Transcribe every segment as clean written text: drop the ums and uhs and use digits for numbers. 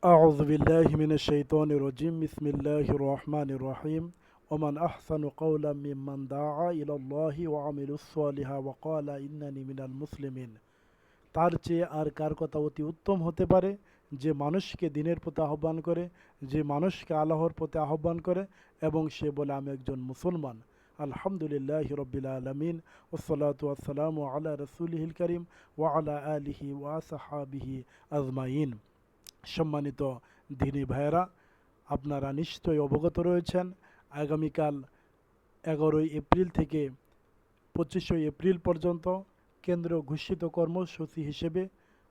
أعوذ بالله من الشيطان الرجيم بسم الله الرحمن الرحيم ومن أحسن قولا ممن دعا إلى الله وعمل الصالحا وقال إنني من المسلمين। তার চেয়ে আর কার কথা অতি উত্তম হতে পারে যে মানুষকে দিনের পথে আহ্বান করে, যে মানুষকে আল্লাহর পথে আহ্বান করে এবং সে বলে আমি একজন মুসলমান। আলহামদুলিল্লাহ রব্বিল আলামিন ওয়াসসালাতু ওয়াসসালামু আলা রাসূলিহিল কারীম ওয়া আলা আলিহি ওয়া সাহাবিহি আজমাইন। সম্মানিত দিনী ভাইয়েরা, আপনারা নিশ্চয়ই অবগত রয়েছেন আগামীকাল 11 এপ্রিল থেকে 25 এপ্রিল পর্যন্ত কেন্দ্র ঘোষিত কর্মসূচি হিসেবে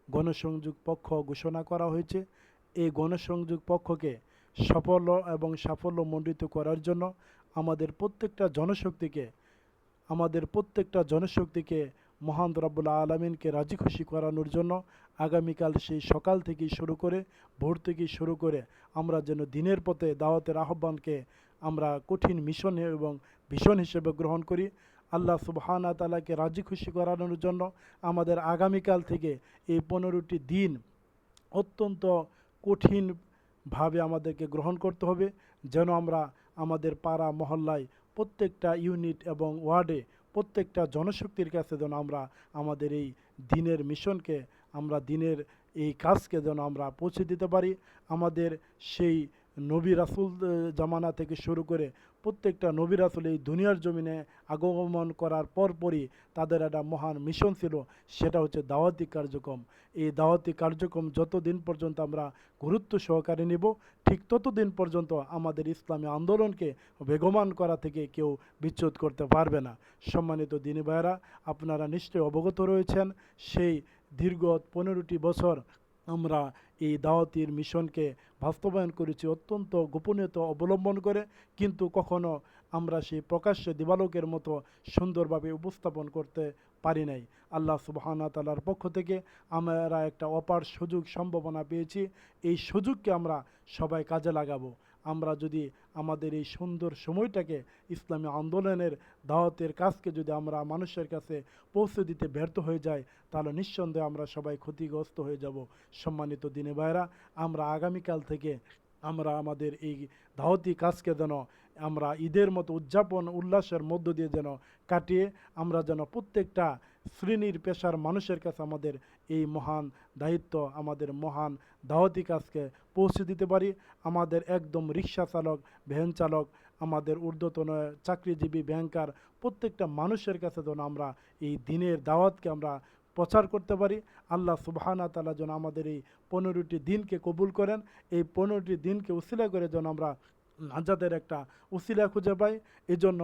গণসংযোগ পক্ষ ঘোষণা করা হয়েছে। এই গণসংযোগ পক্ষকে সফল এবং সাফল্যমণ্ডিত করার জন্য আমাদের প্রত্যেকটা জনশক্তিকে মহান রব্বুল আলামিনকে রাজি খুশি করানোর জন্য আগামীকাল সেই সকাল থেকেই শুরু করে, ভোর থেকেই শুরু করে আমরা যেন দিনের পথে দাওয়াতের আহ্বানকে আমরা কঠিন মিশন এবং ভীষণ হিসেবে গ্রহণ করি। আল্লাহ সুবহানাহু ওয়া তাআলাকে রাজি খুশি করানোর জন্য আমাদের আগামীকাল থেকে এই 15টি দিন অত্যন্ত কঠিনভাবে আমাদেরকে গ্রহণ করতে হবে, যেন আমরা আমাদের পাড়া মহল্লায় প্রত্যেকটা ইউনিট এবং ওয়ার্ডে প্রত্যেকটা জনশক্তির কাছে যেন আমরা আমাদের এই দিনের মিশনকে, আমরা দিনের এই কাজকে যেন আমরা পৌঁছে দিতে পারি। আমাদের সেই নবী রাসূল জামানা থেকে শুরু করে প্রত্যেকটা নবী রাসূল এই দুনিয়ার জমিনে আগমন করার পরপরই তাদের একটা মহান মিশন ছিল, সেটা হচ্ছে দাওয়াতি কার্যক্রম। এই দাওয়াতি কার্যক্রম যতদিন পর্যন্ত আমরা গুরুত্ব সহকারে নেব, ঠিক ততদিন পর্যন্ত আমাদের ইসলামী আন্দোলনকে বেগমান করা থেকে কেউ বিচ্যুত করতে পারবে না। সম্মানিত দিনী ভাইয়েরা, আপনারা নিশ্চয়ই অবগত রয়েছেন সেই দীর্ঘ 15টি বছর আমরা এই দাওয়াতির মিশনকে বাস্তবায়ন করেছি অত্যন্ত গোপনীয়তা অবলম্বন করে, কিন্তু কখনো আমরা সেই প্রকাশ্যে দিবালোকের মতো সুন্দরভাবে উপস্থাপন করতে পারি নাই। আল্লাহ সুবহানাহু ওয়া তাআলার পক্ষ থেকে আমরা একটা অপার সুযোগ সম্ভাবনা পেয়েছি। এই সুযোগকে আমরা সবাই কাজে লাগাবো। আমরা যদি আমাদের এই সুন্দর সময়টাকে ইসলামী আন্দোলনের দাওয়াতের কাজকে যদি আমরা মানুষের কাছে পৌঁছে দিতে ব্যর্থ হয়ে যাই, তাহলে নিঃসন্দেহে আমরা সবাই ক্ষতিগ্রস্ত হয়ে যাব। সম্মানিত দিনী ভাইরা, আমরা আগামীকাল থেকে আমরা আমাদের এই দাওয়াতি কাজকে যেন আমরা ঈদের মতো উদযাপন উল্লাসের মধ্য দিয়ে যেন কাটিয়ে আমরা যেন প্রত্যেকটা শ্রেণীর পেশার মানুষের কাছে আমাদের এই মহান দায়িত্ব, আমাদের মহান দাওয়াতি কাজকে পৌঁছে দিতে পারি। আমাদের একদম রিক্সা চালক, ভ্যান চালক, আমাদের ঊর্ধ্বতন চাকরিজীবী, ব্যাংকার, প্রত্যেকটা মানুষের কাছে যেন আমরা এই দিনের দাওয়াতকে আমরা প্রচার করতে পারি। আল্লাহ সুবহানাহু ওয়া তাআলা যেন আমাদের এই 15টি দিনকে কবুল করেন। এই 15টি দিনকে উসিলা করে যেন আমরা নাজাতের একটা উসিলা খুঁজে পাই। এজন্য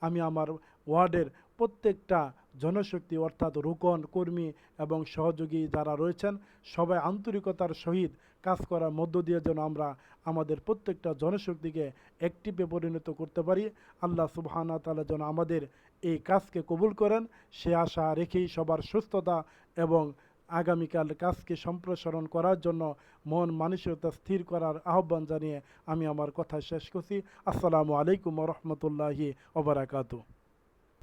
আমি আমার ওয়ার্ডের প্রত্যেকটা জনশক্তি অর্থাৎ রুকন কর্মী এবং সহযোগী যারা রয়েছেন, সবাই আন্তরিকতার সহিত কাজ করার মধ্য দিয়ে যেন আমরা আমাদের প্রত্যেকটা জনশক্তিকে অ্যাক্টিভে পরিণত করতে পারি। আল্লাহ সুবহানাহু ওয়া তাআলা যেন আমাদের এই কাজকে কবুল করেন, সে আশা রেখেই সবার সুস্থতা এবং আগামীকাল কাজকে সম্প্রসারণ করার জন্য মন মানসিকতা স্থির করার আহ্বান জানিয়ে আমি আমার কথা শেষ করছি। আসসালামু আলাইকুম ওয়া রাহমাতুল্লাহি ওয়া বারাকাতুহু।